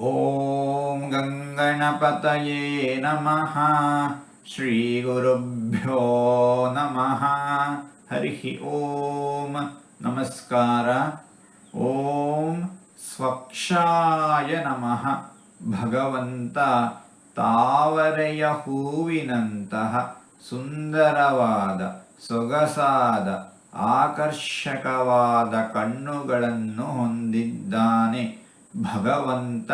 ಓಂ ಗಂಗಣಪತಯೇ ನಮಃ. ಶ್ರೀ ಗುರುಭ್ಯೋ ನಮಃ. ಹರಿ ಓಂ. ನಮಸ್ಕಾರ. ಓಂ ಸ್ವಕ್ಷಾಯ ನಮಃ. ಭಗವಂತ ತಾವರೆಯ ಹೂವಿನಂತಹ ಸುಂದರವಾದ, ಸೊಗಸಾದ, ಆಕರ್ಷಕವಾದ ಕಣ್ಣುಗಳನ್ನು ಹೊಂದಿದ್ದಾನೆ. ಭಗವಂತ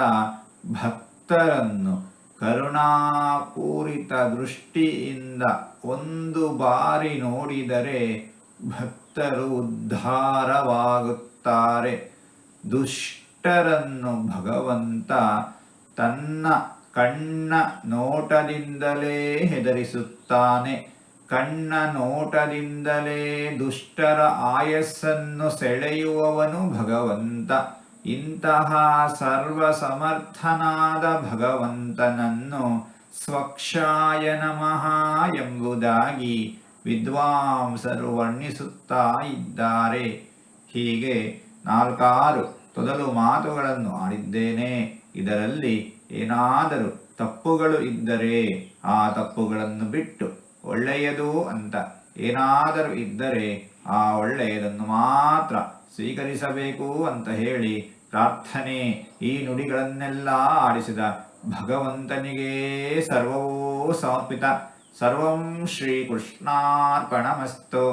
ಭಕ್ತರನ್ನು ಕರುಣಾಪೂರಿತ ದೃಷ್ಟಿಯಿಂದ ಒಂದು ಬಾರಿ ನೋಡಿದರೆ ಭಕ್ತರು ಉದ್ಧಾರವಾಗುತ್ತಾರೆ. ದುಷ್ಟರನ್ನು ಭಗವಂತ ತನ್ನ ಕಣ್ಣ ನೋಟದಿಂದಲೇ ಹೆದರಿಸುತ್ತಾನೆ. ಕಣ್ಣ ನೋಟದಿಂದಲೇ ದುಷ್ಟರ ಆಯಸ್ಸನ್ನು ಸೆಳೆಯುವವನು ಭಗವಂತ. ಇಂತಹ ಸರ್ವಸಮರ್ಥನಾದ ಭಗವಂತನನ್ನು ಸ್ವಕ್ಷಾಯ ನಮಃ ಎಂಬುದಾಗಿ ವಿದ್ವಾಂಸರು ವರ್ಣಿಸುತ್ತಾ ಇದ್ದಾರೆ. ಹೀಗೆ 4 ತೊದಲು ಮಾತುಗಳನ್ನು ಆಡಿದ್ದೇನೆ. ಇದರಲ್ಲಿ ಏನಾದರೂ ತಪ್ಪುಗಳು ಇದ್ದರೆ ಆ ತಪ್ಪುಗಳನ್ನು ಬಿಟ್ಟು ಒಳ್ಳೆಯದು ಅಂತ ಏನಾದರೂ ಇದ್ದರೆ ಆ ಒಳ್ಳೆಯದನ್ನು ಮಾತ್ರ ಸ್ವೀಕರಿಸಬೇಕು ಅಂತ ಹೇಳಿ ಪ್ರಾರ್ಥನೆ. ಈ ನುಡಿಗಳನ್ನೆಲ್ಲ ಆಡಿಸಿದ ಭಗವಂತನಿಗೇ ಸರ್ವವೂ ಸಮರ್ಪಿತ. ಸರ್ವಂ ಶ್ರೀಕೃಷ್ಣಾರ್ಪಣಮಸ್ತು.